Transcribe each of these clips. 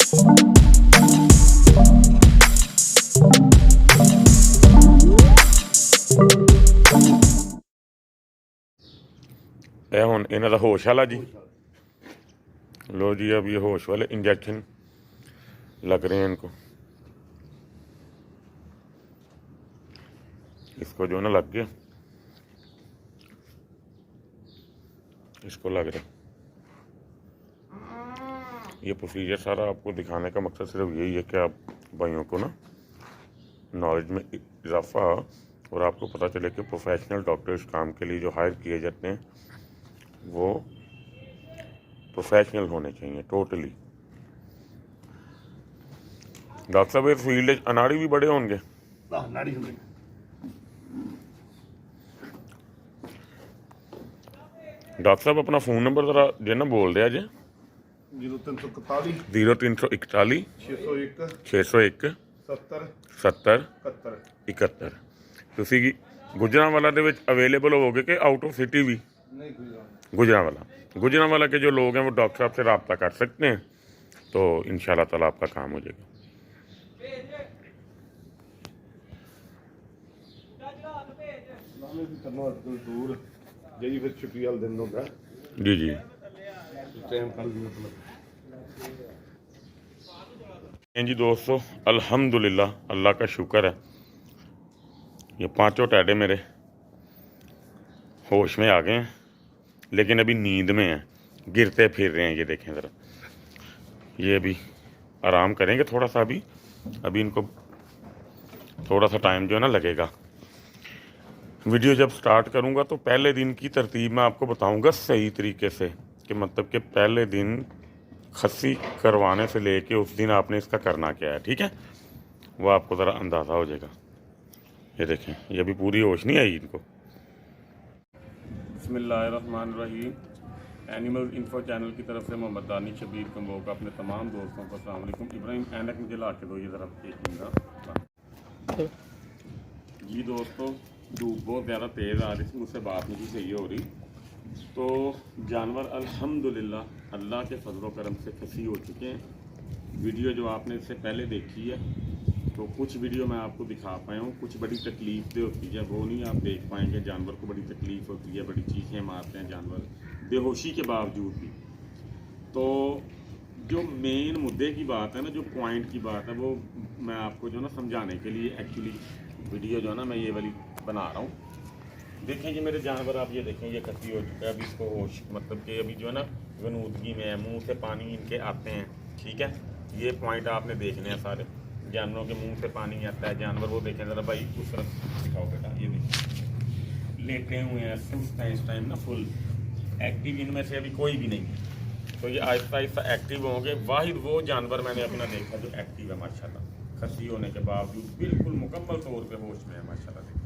यह हुण इन्हां दा होश वाला जी। लो जी, अब ये होश वाले इंजेक्शन लग रहे हैं इनको। इसको जो ना लग गया, इसको लग रहा। ये प्रोसीजर सारा आपको दिखाने का मकसद सिर्फ यही है कि आप भाइयों को ना नॉलेज में इजाफा और आपको पता चले कि प्रोफेशनल डॉक्टर इस काम के लिए जो हायर किए जाते हैं वो प्रोफेशनल होने चाहिए टोटली। डॉक्टर साहब, इस फील्ड अनाड़ी भी बड़े होंगे। डॉक्टर साहब, अपना फ़ोन नंबर ज़रा जे ना बोल दिया जे। 0341 0341 601 70 71। ਤੁਸੀਂ गुजरांवाला ਦੇ ਵਿੱਚ अवेलेबल होगे कि आउट ऑफ सिटी भी? गुजरांवाला के जो लोग हैं वो डॉक्टर साहब से रब्ता कर सकते हैं, तो इंशाल्लाह ताला आपका काम हो जाएगा। जी जी जी दोस्तों, अल्हम्दुलिल्लाह, अल्लाह का शुक्र है, ये पांचों टैडे मेरे होश में आ गए हैं, लेकिन अभी नींद में हैं, गिरते फिर रहे हैं। ये देखें ज़रा, ये अभी आराम करेंगे थोड़ा सा। अभी इनको थोड़ा सा टाइम जो है ना लगेगा। वीडियो जब स्टार्ट करूंगा तो पहले दिन की तरतीब मैं आपको बताऊंगा सही तरीके से, कि मतलब कि पहले दिन खस्सी करवाने से लेके उस दिन आपने इसका करना क्या है, ठीक है? वो आपको ज़रा अंदाज़ा हो जाएगा। ये देखें, ये अभी पूरी होश नहीं आई इनको। बिस्मिल्लाहिर्रहमानिर्रहीम। एनिमल इन्फो चैनल की तरफ से मोहम्मद दानिश शबीर कम्बो का अपने तमाम दोस्तों को अस्सलाम वालेकुम। इब्राहिम ऐनक मुझे ला के दो, ये ज़रा देखिएगा जी। दोस्तों, धूप बहुत ज़्यादा तेज़ आ रही थी, मुझसे बात नहीं सही हो रही। तो जानवर अल्हम्दुलिल्लाह अल्लाह के फजल करम से फंसी हो चुके हैं। वीडियो जो आपने इससे पहले देखी है, तो कुछ वीडियो मैं आपको दिखा पाया हूँ, कुछ बड़ी तकलीफ दे होती है, वो नहीं आप देख पाएंगे। जानवर को बड़ी तकलीफ़ होती है, बड़ी चीखें मारते हैं जानवर बेहोशी के बावजूद भी। तो जो मेन मुद्दे की बात है ना, जो पॉइंट की बात है, वो मैं आपको जो ना समझाने के लिए एक्चुअली वीडियो जो है ना मैं ये वाली बना रहा हूँ। देखें जी मेरे जानवर, आप ये देखें, ये खस्सी हो चुका है। अभी इसको होश मतलब कि अभी जो है ना गनूदगी में है, मुंह से पानी इनके आते हैं, ठीक है? ये पॉइंट आपने देखने हैं सारे जानवरों के मुंह से पानी आता है। जानवर वो देखें ज़रा भाई, उस तरफ दिखाओ बेटा, ये देखिए लेटे हुए हैं, सुस्त हैं इस टाइम ना, फुल एक्टिव इनमें से अभी कोई भी नहीं है। तो ये आहिस्ता आहिस्ता एक्टिव होंगे। वाहिद वो जानवर मैंने अपना देखा जो एक्टिव है माशाल्लाह, खस्सी होने के बावजूद बिल्कुल मुकम्मल तौर पे होश में है माशाल्लाह। देखिए,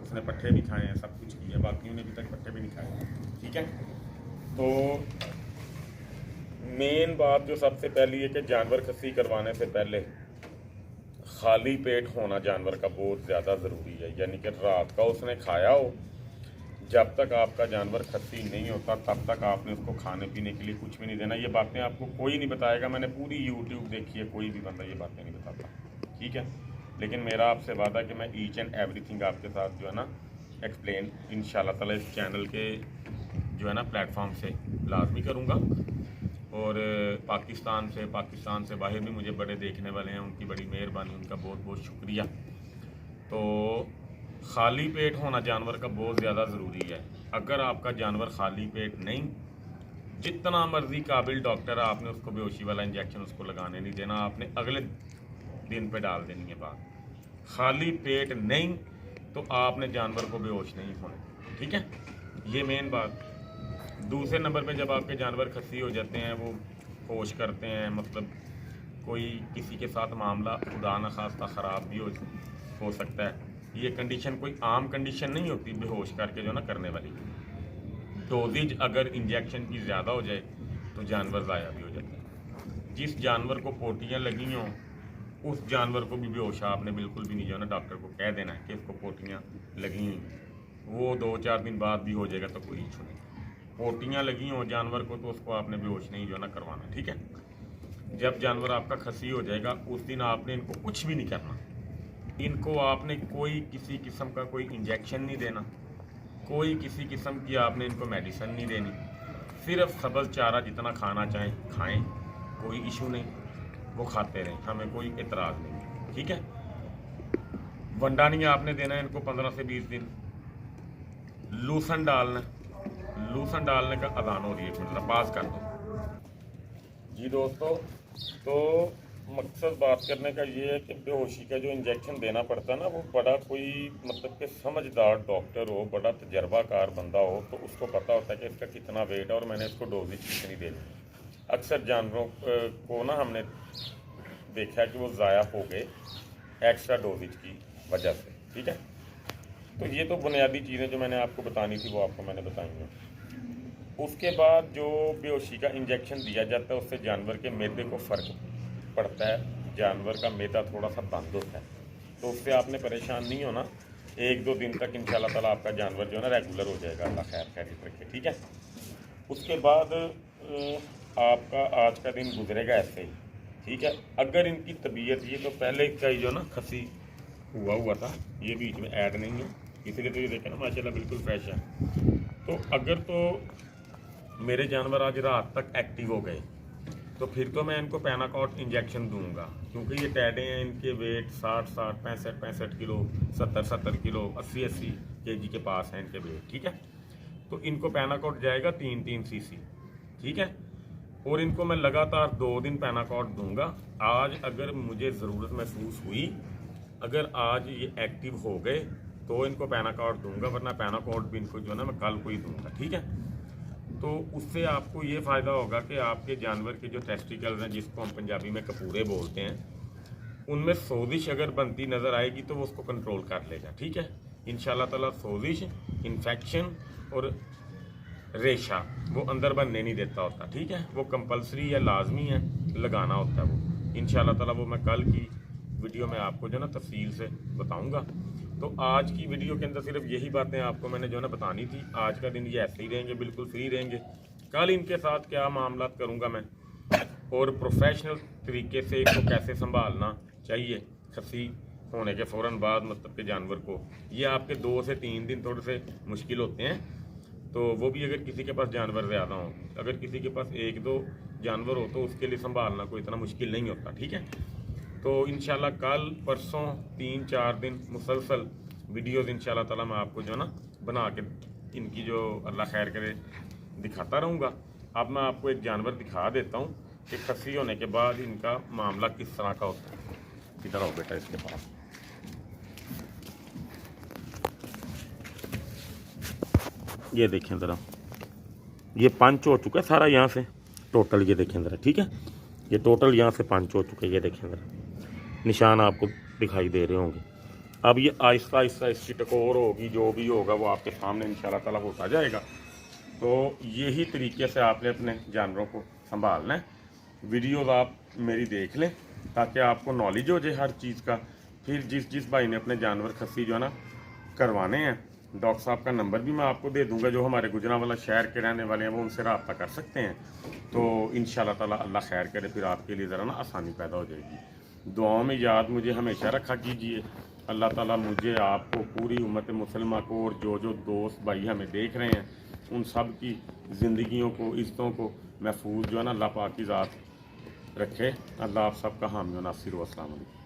उसने पट्टे भी खाए हैं, सब कुछ किया, बाकियों ने अभी तक पट्टे भी नहीं खाए, ठीक है? तो मेन बात जो सबसे पहली है कि जानवर खस्सी करवाने से पहले खाली पेट होना जानवर का बहुत ज़्यादा ज़रूरी है। यानी कि रात का उसने खाया हो, जब तक आपका जानवर खस्सी नहीं होता तब तक आपने उसको खाने पीने के लिए कुछ भी नहीं देना। ये बातें आपको कोई नहीं बताएगा, मैंने पूरी यूट्यूब देखी है, कोई भी बंदा ये बातें नहीं बताता, ठीक है? लेकिन मेरा आपसे वादा कि मैं ईच एंड एवरीथिंग आपके साथ जो है ना एक्सप्लेन इंशाल्लाह ताला इस चैनल के जो है ना प्लेटफॉर्म से लाजमी करूँगा। और पाकिस्तान से बाहर भी मुझे बड़े देखने वाले हैं, उनकी बड़ी मेहरबानी, उनका बहुत बहुत शुक्रिया। तो खाली पेट होना जानवर का बहुत ज़्यादा ज़रूरी है। अगर आपका जानवर खाली पेट नहीं, जितना मर्जी काबिल डॉक्टर है, आपने उसको बेहोशी वाला इंजेक्शन उसको लगाने नहीं देना, आपने अगले दिन पे डाल देनी है बात। खाली पेट नहीं तो आपने जानवर को बेहोश नहीं होना, ठीक है? ये मेन बात। दूसरे नंबर पे जब आपके जानवर खस्सी हो जाते हैं, वो होश करते हैं, मतलब कोई किसी के साथ मामला खुदा न खास्ता ख़राब भी हो सकता है। ये कंडीशन कोई आम कंडीशन नहीं होती बेहोश करके जो ना करने वाली। डोजेज अगर इंजेक्शन की ज़्यादा हो जाए तो जानवर ज़ाया भी हो जाता है। जिस जानवर को पोटियाँ लगी हों उस जानवर को भी बेहोश आपने बिल्कुल भी नहीं जो है ना डॉक्टर को कह देना है कि इसको पोटियाँ लगी हुई, वो 2-4 दिन बाद भी हो जाएगा तो कोई इशू नहीं। पोटियाँ लगी हों जानवर को तो उसको आपने बेहोश नहीं जो है ना करवाना, ठीक है? जब जानवर आपका खसी हो जाएगा उस दिन आपने इनको कुछ भी नहीं करना। इनको आपने कोई किसी किस्म का कोई इंजेक्शन नहीं देना, कोई किसी किस्म की आपने इनको मेडिसिन नहीं देनी। सिर्फ सब्ज़ चारा जितना खाना चाहें खाएं, कोई इशू नहीं, वो खाते रहें, हमें कोई एतराज़ नहीं। ठीक है, वंडा नहीं आपने देना है इनको 15 से 20 दिन। लूसन डालना, लूसन डालने का अजान हो रही है, एक मिनट पास कर दो जी दोस्तों। तो मकसद बात करने का ये है कि बेहोशी का जो इंजेक्शन देना पड़ता है ना, वो बड़ा कोई मतलब कि समझदार डॉक्टर हो, बड़ा तजर्बाकार बंदा हो, तो उसको पता होता है कि इसका कितना वेट है और मैंने इसको डोजेज कितनी देनी। अक्सर जानवरों को ना हमने देखा कि वो ज़ाया हो गए एक्स्ट्रा डोजेज की वजह से। ठीक है, तो ये तो बुनियादी चीज़ें जो मैंने आपको बतानी थी वो आपको मैंने बताई हैं। उसके बाद जो बेहोशी का इंजेक्शन दिया जाता है उससे जानवर के मैदे को फ़र्क पड़ता है, जानवर का मैदा थोड़ा सा बंद होता है, तो उससे आपने परेशान नहीं होना। 1-2 दिन तक इंशाल्लाह ताला आपका जानवर जो है ना रेगुलर हो जाएगा, अल्लाह खैर खैरियत रखे। ठीक है, उसके बाद आपका आज का दिन गुजरेगा ऐसे ही। ठीक है, अगर इनकी तबीयत ये तो पहले का ही जो ना खसी हुआ था, ये बीच में ऐड नहीं है, इसलिए तो ये देखें ना माशाल्लाह बिल्कुल फ्रेश है। तो अगर तो मेरे जानवर आज रात तक एक्टिव हो गए तो फिर तो मैं इनको पैनाकॉट इंजेक्शन दूंगा, क्योंकि ये टैडे हैं, इनके वेट 60-60, 65-65 किलो, 70-70 किलो, 80-80 kg के पास हैं इनके वेट। ठीक है, तो इनको पैनाकॉट जाएगा 3-3 cc। ठीक है, और इनको मैं लगातार 2 दिन पैनाकॉट दूंगा। आज अगर मुझे ज़रूरत महसूस हुई, अगर आज ये एक्टिव हो गए तो इनको पैनाकॉट दूंगा, वरना पैनाकॉट भी इनको जो है ना मैं कल को ही दूंगा। ठीक है, तो उससे आपको ये फ़ायदा होगा कि आपके जानवर के जो टेस्टिकल्स हैं, जिसको हम पंजाबी में कपूरे बोलते हैं, उनमें सोजिश अगर बनती नज़र आएगी तो वो उसको कंट्रोल कर लेगा। ठीक है, इंशाल्लाह ताला सोजिश, इन्फेक्शन और रेशा वो अंदर बनने नहीं देता होता। ठीक है, वो कंपलसरी या लाजमी है लगाना होता है वो। इंशाल्लाह ताला वो मैं कल की वीडियो में आपको जो है ना तफसील से बताऊंगा। तो आज की वीडियो के अंदर सिर्फ यही बातें आपको मैंने जो है ना बतानी थी। आज का दिन ये ऐसे ही रहेंगे, बिल्कुल फ्री रहेंगे। कल इनके साथ क्या मामला करूँगा मैं और प्रोफेशनल तरीके से इनको कैसे संभालना चाहिए खसी होने के फ़ौरन बाद, मतलब के जानवर को, ये आपके 2 से 3 दिन थोड़े से मुश्किल होते हैं। तो वो भी अगर किसी के पास जानवर ज़्यादा हो, अगर किसी के पास 1-2 जानवर हो तो उसके लिए संभालना कोई इतना मुश्किल नहीं होता। ठीक है, तो इंशाल्लाह कल परसों 3-4 दिन मुसलसल वीडियोज़ इंशाल्लाह ताला मैं आपको जो है ना बना के इनकी जो अल्लाह खैर करे दिखाता रहूँगा। अब मैं आपको एक जानवर दिखा देता हूँ कि खसी होने के बाद इनका मामला किस तरह का होता है। किधर आओ बेटा इसके पास, ये देखें ज़रा, ये पंच हो चुका है सारा यहाँ से टोटल, ये देखें ज़रा। ठीक है, ये टोटल यहाँ से पंच हो चुका है, ये देखें ज़रा, निशान आपको दिखाई दे रहे होंगे। अब ये आहिस्ता आहिस्ता इसकी टकोर होगी, जो भी होगा वो आपके सामने इंशाल्लाह ताला होता जाएगा। तो यही तरीके से आपने अपने जानवरों को संभालना है। वीडियोज़ आप मेरी देख लें ताकि आपको नॉलेज हो जाए हर चीज़ का। फिर जिस भाई ने अपने जानवर खसी जो है ना करवाने हैं, डॉक्टर साहब का नंबर भी मैं आपको दे दूंगा, जो हमारे गुजरांवाला शहर के रहने वाले हैं वो उनसे रब्ता कर सकते हैं। तो इंशाल्लाह ताला अल्लाह खैर करे, फिर आपके लिए ज़रा ना आसानी पैदा हो जाएगी। दुआओं में याद मुझे हमेशा रखा कीजिए। अल्लाह ताला मुझे, आपको, पूरी उम्मत मुसलमान को और जो दोस्त भाई हमें देख रहे हैं उन सब की ज़िंदगियों को, इज़्ज़तों को महफूज जो है ना अल्लाह पाक की ज़ात रखे। अल्लाह आप सबका हामी व नासिर व अस्सलाम वालेकुम।